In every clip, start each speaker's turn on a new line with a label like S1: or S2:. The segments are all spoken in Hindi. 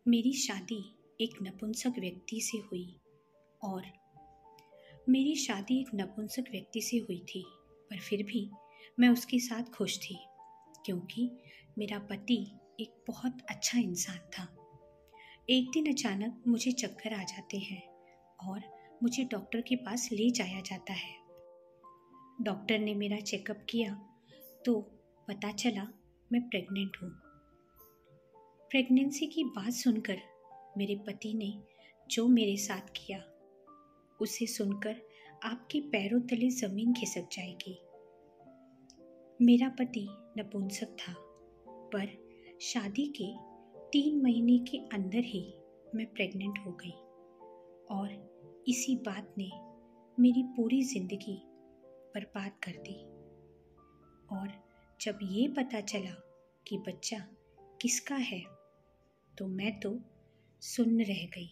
S1: मेरी शादी एक नपुंसक व्यक्ति से हुई और मेरी शादी एक नपुंसक व्यक्ति से हुई थी, पर फिर भी मैं उसके साथ खुश थी क्योंकि मेरा पति एक बहुत अच्छा इंसान था। एक दिन अचानक मुझे चक्कर आ जाते हैं और मुझे डॉक्टर के पास ले जाया जाता है। डॉक्टर ने मेरा चेकअप किया तो पता चला मैं प्रेग्नेंट हूँ। प्रेगनेंसी की बात सुनकर मेरे पति ने जो मेरे साथ किया उसे सुनकर आपके पैरों तले जमीन खिसक जाएगी। मेरा पति नपुंसक था, पर शादी के 3 महीने के अंदर ही मैं प्रेग्नेंट हो गई और इसी बात ने मेरी पूरी जिंदगी बर्बाद कर दी। और जब ये पता चला कि बच्चा किसका है तो मैं तो सुन्न रह गई।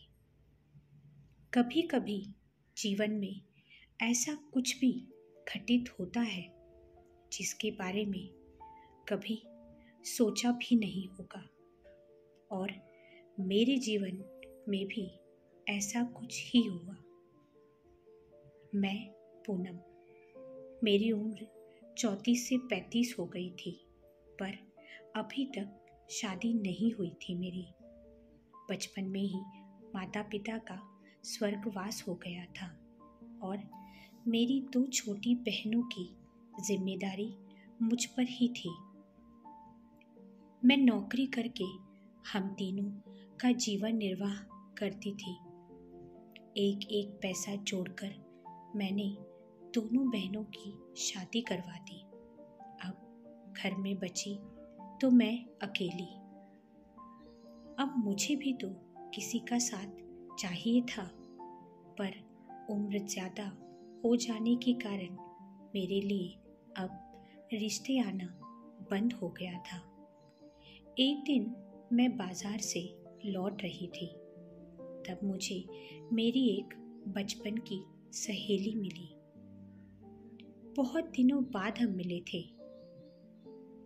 S1: कभी कभी जीवन में ऐसा कुछ भी घटित होता है जिसके बारे में कभी सोचा भी नहीं होगा, और मेरे जीवन में भी ऐसा कुछ ही हुआ। मैं पूनम, मेरी उम्र 34 से 35 हो गई थी, पर अभी तक शादी नहीं हुई थी मेरी। बचपन में ही माता पिता का स्वर्गवास हो गया था और मेरी 2 छोटी बहनों की जिम्मेदारी मुझ पर ही थी। मैं नौकरी करके हम तीनों का जीवन निर्वाह करती थी। एक एक पैसा जोड़कर मैंने दोनों बहनों की शादी करवा दी। अब घर में बची तो मैं अकेली। अब मुझे भी तो किसी का साथ चाहिए था, पर उम्र ज़्यादा हो जाने के कारण मेरे लिए अब रिश्ते आना बंद हो गया था। एक दिन मैं बाजार से लौट रही थी, तब मुझे मेरी एक बचपन की सहेली मिली। बहुत दिनों बाद हम मिले थे।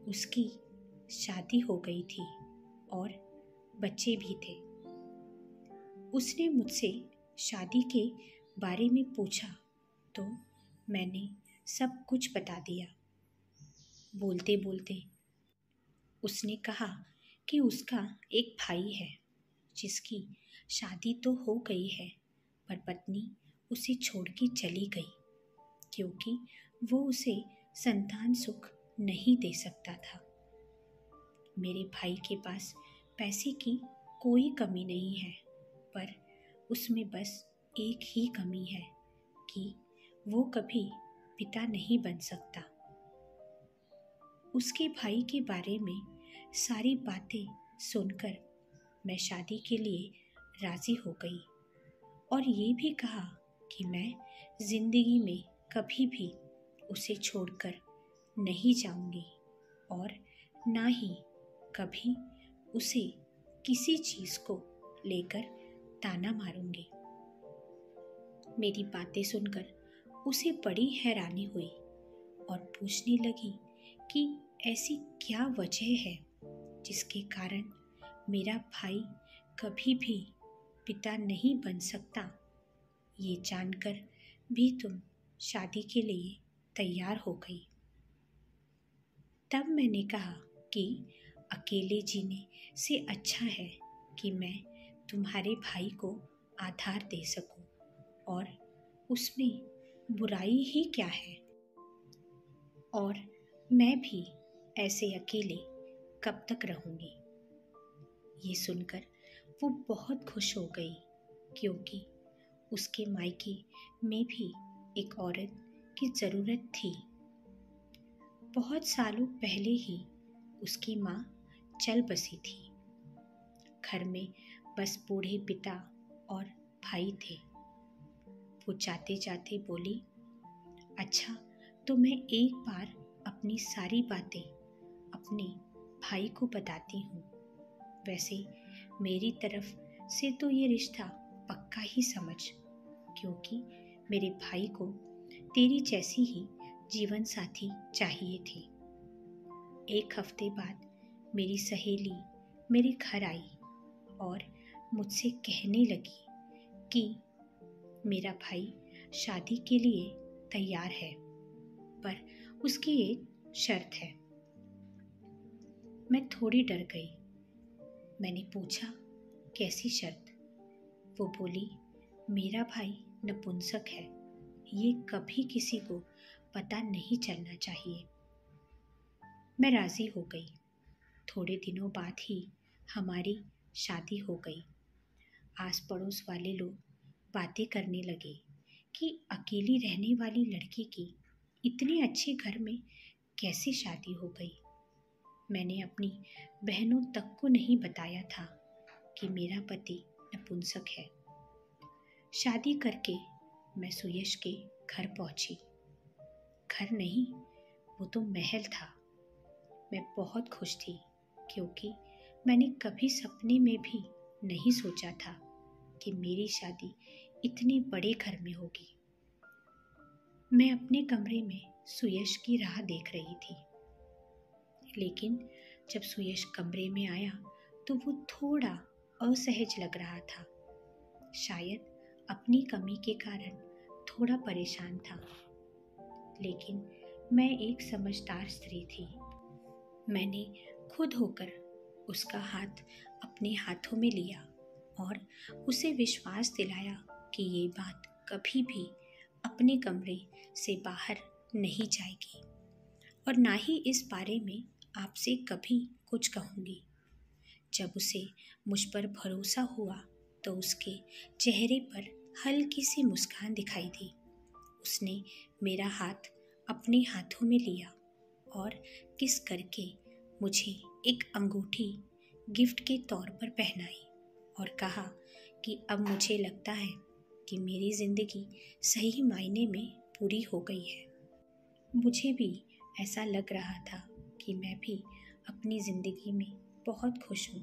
S1: उसकी शादी हो गई थी और बच्चे भी थे। उसने मुझसे शादी के बारे में पूछा तो मैंने सब कुछ बता दिया। बोलते बोलते उसने कहा कि उसका एक भाई है जिसकी शादी तो हो गई है, पर पत्नी उसे छोड़ के चली गई क्योंकि वो उसे संतान सुख नहीं दे सकता था। मेरे भाई के पास पैसे की कोई कमी नहीं है, पर उसमें बस एक ही कमी है कि वो कभी पिता नहीं बन सकता। उसके भाई के बारे में सारी बातें सुनकर मैं शादी के लिए राजी हो गई और ये भी कहा कि मैं जिंदगी में कभी भी उसे छोड़कर नहीं जाऊंगी और ना ही कभी उसे किसी चीज़ को लेकर ताना मारूंगी। मेरी बातें सुनकर उसे बड़ी हैरानी हुई और पूछने लगी कि ऐसी क्या वजह है जिसके कारण मेरा भाई कभी भी पिता नहीं बन सकता। ये जानकर भी तुम शादी के लिए तैयार हो गई। तब मैंने कहा कि अकेले जीने से अच्छा है कि मैं तुम्हारे भाई को आधार दे सकूं, और उसमें बुराई ही क्या है। और मैं भी ऐसे अकेले कब तक रहूंगी। ये सुनकर वो बहुत खुश हो गई क्योंकि उसके मायके में भी एक औरत की ज़रूरत थी। बहुत सालों पहले ही उसकी माँ चल बसी थी। घर में बस बूढ़े पिता और भाई थे। वो जाते जाते बोली, अच्छा तो मैं एक बार अपनी सारी बातें अपने भाई को बताती हूँ। वैसे मेरी तरफ से तो ये रिश्ता पक्का ही समझ, क्योंकि मेरे भाई को तेरी जैसी ही जीवन साथी चाहिए थी। एक हफ्ते बाद मेरी सहेली मेरे घर आई और मुझसे कहने लगी कि मेरा भाई शादी के लिए तैयार है, पर उसकी एक शर्त है। मैं थोड़ी डर गई। मैंने पूछा, कैसी शर्त? वो बोली, मेरा भाई नपुंसक है, ये कभी किसी को पता नहीं चलना चाहिए। मैं राजी हो गई। थोड़े दिनों बाद ही हमारी शादी हो गई। आस पड़ोस वाले लोग बातें करने लगे कि अकेली रहने वाली लड़की की इतने अच्छे घर में कैसे शादी हो गई। मैंने अपनी बहनों तक को नहीं बताया था कि मेरा पति नपुंसक है। शादी करके मैं सुयश के घर पहुंची। घर नहीं, वो तो महल था। मैं बहुत खुश थी क्योंकि मैंने कभी सपने में भी नहीं सोचा था कि मेरी शादी इतने बड़े घर में होगी। मैं अपने कमरे में सुयश की राह देख रही थी, लेकिन जब सुयश कमरे में आया तो वो थोड़ा असहज लग रहा था। शायद अपनी कमी के कारण थोड़ा परेशान था, लेकिन मैं एक समझदार स्त्री थी। मैंने खुद होकर उसका हाथ अपने हाथों में लिया और उसे विश्वास दिलाया कि ये बात कभी भी अपने कमरे से बाहर नहीं जाएगी और ना ही इस बारे में आपसे कभी कुछ कहूँगी। जब उसे मुझ पर भरोसा हुआ तो उसके चेहरे पर हल्की सी मुस्कान दिखाई दी। उसने मेरा हाथ अपने हाथों में लिया और किस करके मुझे एक अंगूठी गिफ्ट के तौर पर पहनाई और कहा कि अब मुझे लगता है कि मेरी ज़िंदगी सही मायने में पूरी हो गई है। मुझे भी ऐसा लग रहा था कि मैं भी अपनी ज़िंदगी में बहुत खुश हूँ,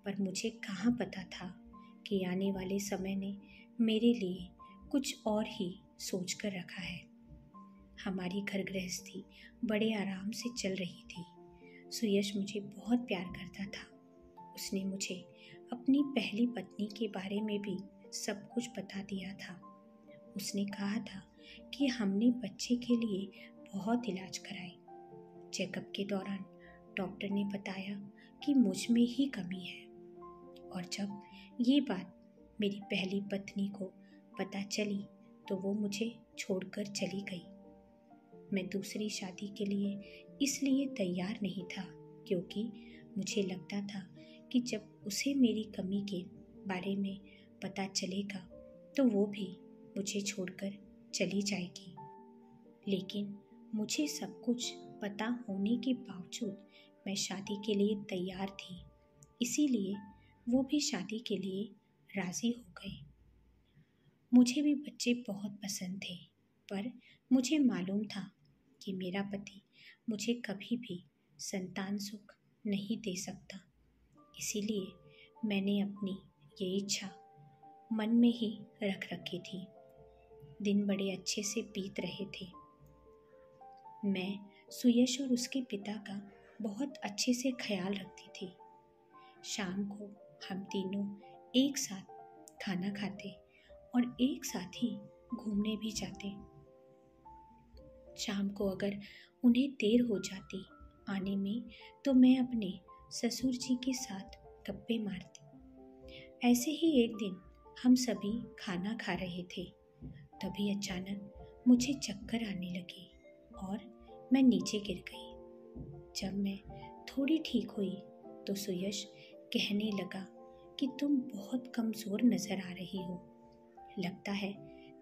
S1: पर मुझे कहाँ पता था कि आने वाले समय ने मेरे लिए कुछ और ही सोच कर रखा है। हमारी घर गृहस्थी बड़े आराम से चल रही थी। सुयश मुझे बहुत प्यार करता था। उसने मुझे अपनी पहली पत्नी के बारे में भी सब कुछ बता दिया था। उसने कहा था कि हमने बच्चे के लिए बहुत इलाज कराए। चेकअप के दौरान डॉक्टर ने बताया कि मुझ में ही कमी है, और जब ये बात मेरी पहली पत्नी को पता चली तो वो मुझे छोड़कर चली गई। मैं दूसरी शादी के लिए इसलिए तैयार नहीं था क्योंकि मुझे लगता था कि जब उसे मेरी कमी के बारे में पता चलेगा तो वो भी मुझे छोड़कर चली जाएगी। लेकिन मुझे सब कुछ पता होने के बावजूद मैं शादी के लिए तैयार थी, इसीलिए वो भी शादी के लिए राज़ी हो गए। मुझे भी बच्चे बहुत पसंद थे, पर मुझे मालूम था कि मेरा पति मुझे कभी भी संतान सुख नहीं दे सकता। इसीलिए मैंने अपनी ये इच्छा मन में ही रख रखी थी। दिन बड़े अच्छे से बीत रहे थे। मैं सुयश और उसके पिता का बहुत अच्छे से ख्याल रखती थी। शाम को हम तीनों एक साथ खाना खाते और एक साथ ही घूमने भी जाते। शाम को अगर उन्हें देर हो जाती आने में तो मैं अपने ससुर जी के साथ गप्पे मारती। ऐसे ही एक दिन हम सभी खाना खा रहे थे, तभी अचानक मुझे चक्कर आने लगे और मैं नीचे गिर गई। जब मैं थोड़ी ठीक हुई तो सुयश कहने लगा कि तुम बहुत कमज़ोर नज़र आ रही हो, लगता है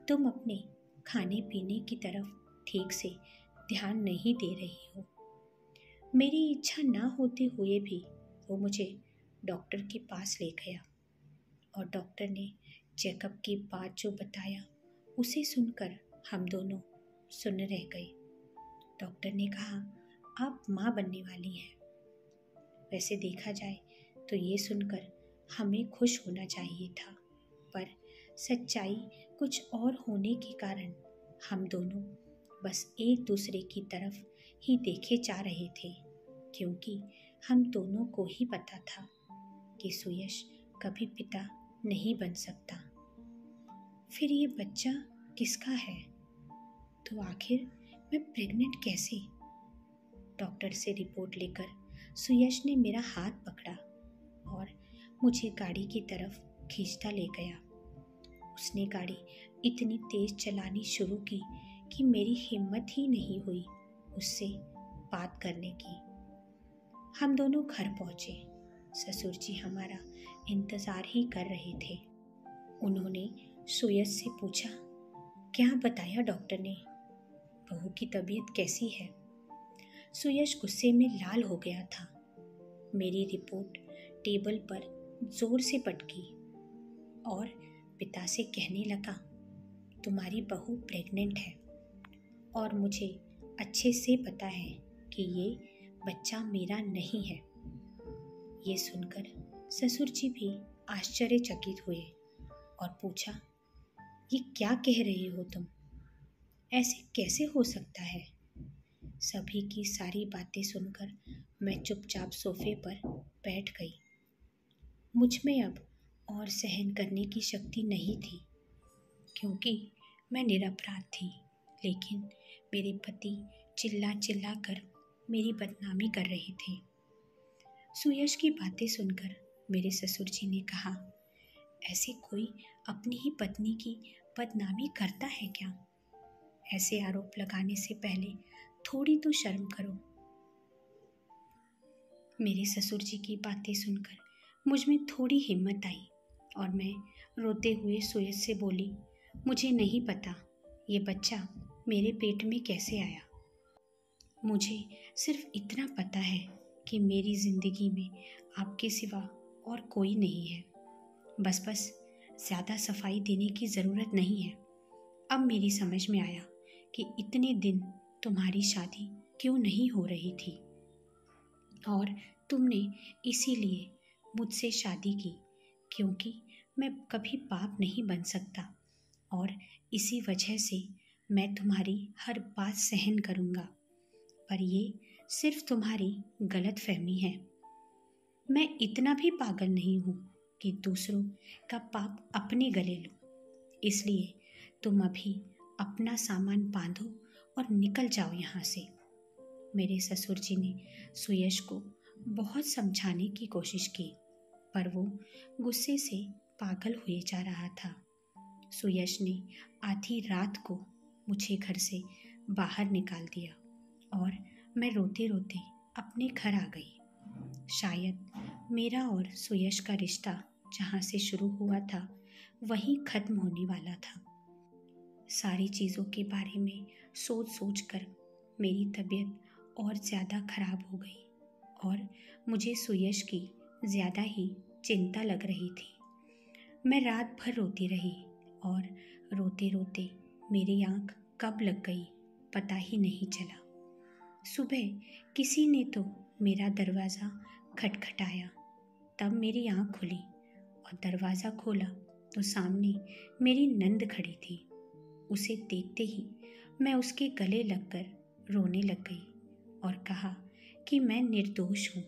S1: तुम अपने खाने पीने की तरफ ठीक से ध्यान नहीं दे रही हो। मेरी इच्छा ना होते हुए भी वो मुझे डॉक्टर के पास ले गया और डॉक्टर ने चेकअप के बाद जो बताया उसे सुनकर हम दोनों सुन रह गए। डॉक्टर ने कहा, आप माँ बनने वाली हैं। वैसे देखा जाए तो ये सुनकर हमें खुश होना चाहिए था, पर सच्चाई कुछ और होने के कारण हम दोनों बस एक दूसरे की तरफ ही देखे जा रहे थे, क्योंकि हम दोनों को ही पता था कि सुयश कभी पिता नहीं बन सकता। फिर ये बच्चा किसका है? तो आखिर मैं प्रेग्नेंट कैसे? डॉक्टर से रिपोर्ट लेकर सुयश ने मेरा हाथ पकड़ा और मुझे गाड़ी की तरफ खींचता ले गया। उसने गाड़ी इतनी तेज चलानी शुरू की कि मेरी हिम्मत ही नहीं हुई उससे बात करने की। हम दोनों घर पहुंचे। ससुर जी हमारा इंतज़ार ही कर रहे थे। उन्होंने सुयश से पूछा, क्या बताया डॉक्टर ने? बहू की तबीयत कैसी है? सुयश गुस्से में लाल हो गया था। मेरी रिपोर्ट टेबल पर जोर से पटकी और पिता से कहने लगा, तुम्हारी बहू प्रेग्नेंट है और मुझे अच्छे से पता है कि ये बच्चा मेरा नहीं है। ये सुनकर ससुर जी भी आश्चर्यचकित हुए और पूछा, ये क्या कह रहे हो तुम? ऐसे कैसे हो सकता है? सभी की सारी बातें सुनकर मैं चुपचाप सोफे पर बैठ गई। मुझ में अब और सहन करने की शक्ति नहीं थी, क्योंकि मैं निरपराध थी, लेकिन मेरे पति चिल्ला चिल्ला कर मेरी बदनामी कर रहे थे। सुयश की बातें सुनकर मेरे ससुर जी ने कहा, ऐसे कोई अपनी ही पत्नी की बदनामी करता है क्या? ऐसे आरोप लगाने से पहले थोड़ी तो शर्म करो। मेरे ससुर जी की बातें सुनकर मुझ में थोड़ी हिम्मत आई और मैं रोते हुए सुयश से बोली, मुझे नहीं पता ये बच्चा मेरे पेट में कैसे आया। मुझे सिर्फ इतना पता है कि मेरी ज़िंदगी में आपके सिवा और कोई नहीं है। बस ज़्यादा सफाई देने की ज़रूरत नहीं है। अब मेरी समझ में आया कि इतने दिन तुम्हारी शादी क्यों नहीं हो रही थी और तुमने इसीलिए मुझसे शादी की, क्योंकि मैं कभी बाप नहीं बन सकता और इसी वजह से मैं तुम्हारी हर बात सहन करूँगा। पर ये सिर्फ तुम्हारी गलतफहमी है। मैं इतना भी पागल नहीं हूँ कि दूसरों का पाप अपने गले लूँ। इसलिए तुम अभी अपना सामान बांधो और निकल जाओ यहाँ से। मेरे ससुर जी ने सुयश को बहुत समझाने की कोशिश की, पर वो गुस्से से पागल हुए जा रहा था। सुयश ने आधी रात को मुझे घर से बाहर निकाल दिया और मैं रोते रोते अपने घर आ गई। शायद मेरा और सुयश का रिश्ता जहाँ से शुरू हुआ था वहीं खत्म होने वाला था। सारी चीज़ों के बारे में सोच सोच कर मेरी तबीयत और ज़्यादा खराब हो गई और मुझे सुयश की ज़्यादा ही चिंता लग रही थी। मैं रात भर रोती रही और रोते रोते मेरी आँख कब लग गई पता ही नहीं चला। सुबह किसी ने तो मेरा दरवाज़ा खटखटाया, तब मेरी आँख खुली और दरवाज़ा खोला तो सामने मेरी नंद खड़ी थी। उसे देखते ही मैं उसके गले लगकर रोने लग गई और कहा कि मैं निर्दोष हूँ।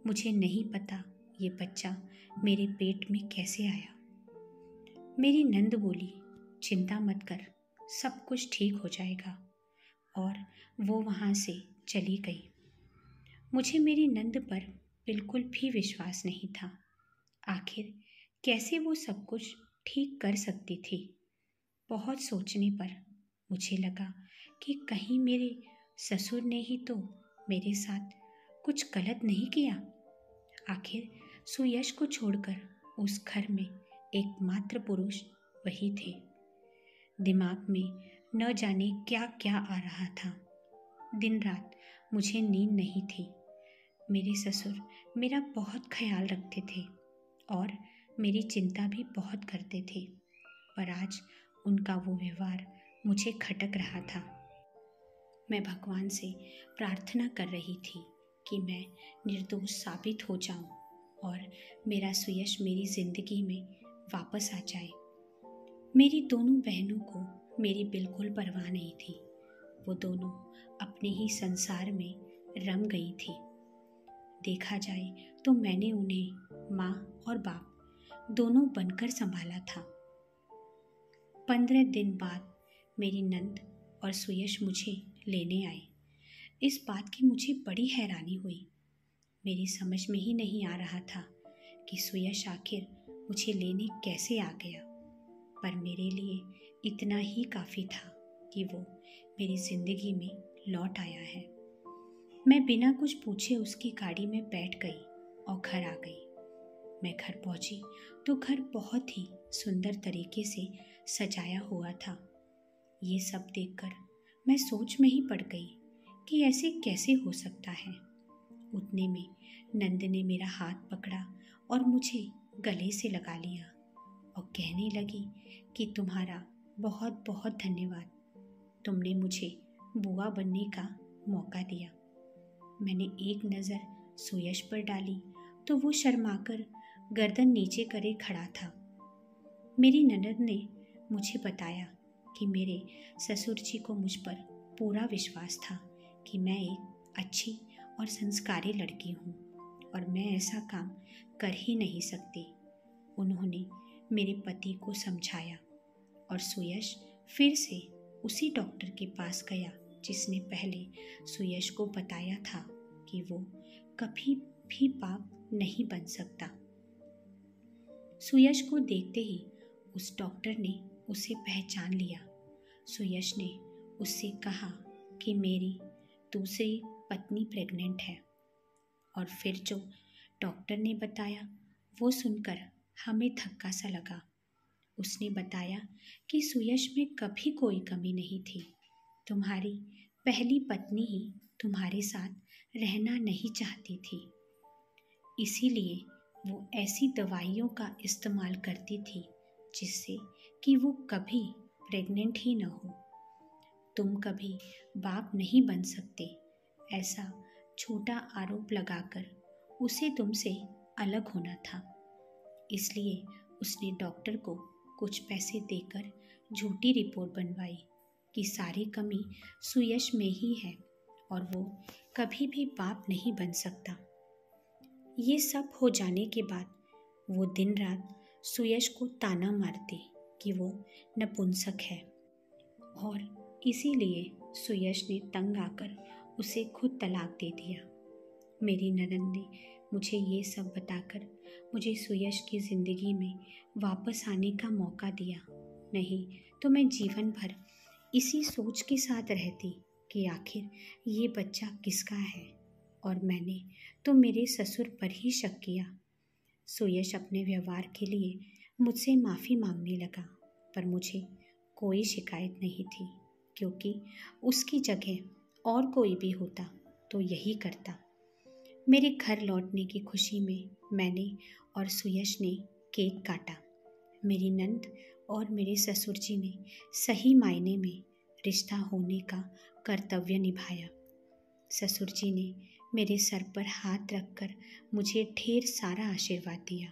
S1: मुझे नहीं पता ये बच्चा मेरे पेट में कैसे आया। मेरी नंद बोली, चिंता मत कर, सब कुछ ठीक हो जाएगा, और वो वहाँ से चली गई। मुझे मेरी नंद पर बिल्कुल भी विश्वास नहीं था। आखिर कैसे वो सब कुछ ठीक कर सकती थी। बहुत सोचने पर मुझे लगा कि कहीं मेरे ससुर ने ही तो मेरे साथ कुछ गलत नहीं किया। आखिर सुयश को छोड़कर उस घर में एकमात्र पुरुष वही थे। दिमाग में न जाने क्या क्या आ रहा था। दिन रात मुझे नींद नहीं थी। मेरे ससुर मेरा बहुत ख्याल रखते थे और मेरी चिंता भी बहुत करते थे, पर आज उनका वो व्यवहार मुझे खटक रहा था। मैं भगवान से प्रार्थना कर रही थी कि मैं निर्दोष साबित हो जाऊं और मेरा सुयश मेरी ज़िंदगी में वापस आ जाए। मेरी दोनों बहनों को मेरी बिल्कुल परवाह नहीं थी। वो दोनों अपने ही संसार में रम गई थी। देखा जाए तो मैंने उन्हें माँ और बाप दोनों बनकर संभाला था। 15 दिन बाद मेरी नंद और सुयश मुझे लेने आए। इस बात की मुझे बड़ी हैरानी हुई। मेरी समझ में ही नहीं आ रहा था कि सुयश आखिर मुझे लेने कैसे आ गया, पर मेरे लिए इतना ही काफ़ी था कि वो मेरी ज़िंदगी में लौट आया है। मैं बिना कुछ पूछे उसकी गाड़ी में बैठ गई और घर आ गई। मैं घर पहुंची तो घर बहुत ही सुंदर तरीके से सजाया हुआ था। ये सब देखकर मैं सोच में ही पड़ गई कि ऐसे कैसे हो सकता है। उतने में नंद ने मेरा हाथ पकड़ा और मुझे गले से लगा लिया और कहने लगी कि तुम्हारा बहुत बहुत धन्यवाद, तुमने मुझे बुआ बनने का मौका दिया। मैंने एक नज़र सुयश पर डाली तो वो शर्माकर गर्दन नीचे करे खड़ा था। मेरी ननद ने मुझे बताया कि मेरे ससुर जी को मुझ पर पूरा विश्वास था कि मैं एक अच्छी और संस्कारी लड़की हूँ और मैं ऐसा काम कर ही नहीं सकती। उन्होंने मेरे पति को समझाया और सुयश फिर से उसी डॉक्टर के पास गया जिसने पहले सुयश को बताया था कि वो कभी भी बाप नहीं बन सकता। सुयश को देखते ही उस डॉक्टर ने उसे पहचान लिया। सुयश ने उससे कहा कि मेरी दूसरी पत्नी प्रेग्नेंट है और फिर जो डॉक्टर ने बताया वो सुनकर हमें धक्का सा लगा। उसने बताया कि सुयश में कभी कोई कमी नहीं थी। तुम्हारी पहली पत्नी ही तुम्हारे साथ रहना नहीं चाहती थी, इसीलिए वो ऐसी दवाइयों का इस्तेमाल करती थी जिससे कि वो कभी प्रेग्नेंट ही न हो। तुम कभी बाप नहीं बन सकते, ऐसा छोटा आरोप लगाकर उसे तुमसे अलग होना था। इसलिए उसने डॉक्टर को कुछ पैसे देकर झूठी रिपोर्ट बनवाई कि सारी कमी सुयश में ही है और वो कभी भी बाप नहीं बन सकता। ये सब हो जाने के बाद वो दिन रात सुयश को ताना मारती कि वो नपुंसक है और इसीलिए सुयश ने तंग आकर उसे खुद तलाक दे दिया। मेरी ननद ने मुझे ये सब बताकर मुझे सुयश की ज़िंदगी में वापस आने का मौका दिया, नहीं तो मैं जीवन भर इसी सोच के साथ रहती कि आखिर ये बच्चा किसका है, और मैंने तो मेरे ससुर पर ही शक किया। सुयश अपने व्यवहार के लिए मुझसे माफ़ी मांगने लगा, पर मुझे कोई शिकायत नहीं थी क्योंकि उसकी जगह और कोई भी होता तो यही करता। मेरे घर लौटने की खुशी में मैंने और सुयश ने केक काटा। मेरी नंद और मेरे ससुर जी ने सही मायने में रिश्ता होने का कर्तव्य निभाया। ससुर जी ने मेरे सर पर हाथ रखकर मुझे ढेर सारा आशीर्वाद दिया,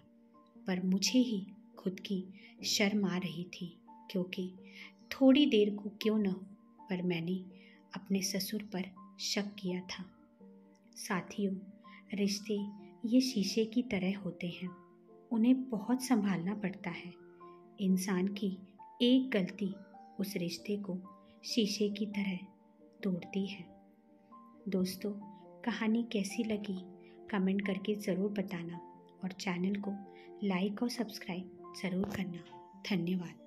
S1: पर मुझे ही खुद की शर्म आ रही थी क्योंकि थोड़ी देर को क्यों न हो, पर मैंने अपने ससुर पर शक किया था। साथियों, रिश्ते ये शीशे की तरह होते हैं, उन्हें बहुत संभालना पड़ता है। इंसान की एक गलती उस रिश्ते को शीशे की तरह तोड़ती है। दोस्तों, कहानी कैसी लगी कमेंट करके ज़रूर बताना और चैनल को लाइक और सब्सक्राइब ज़रूर करना। धन्यवाद।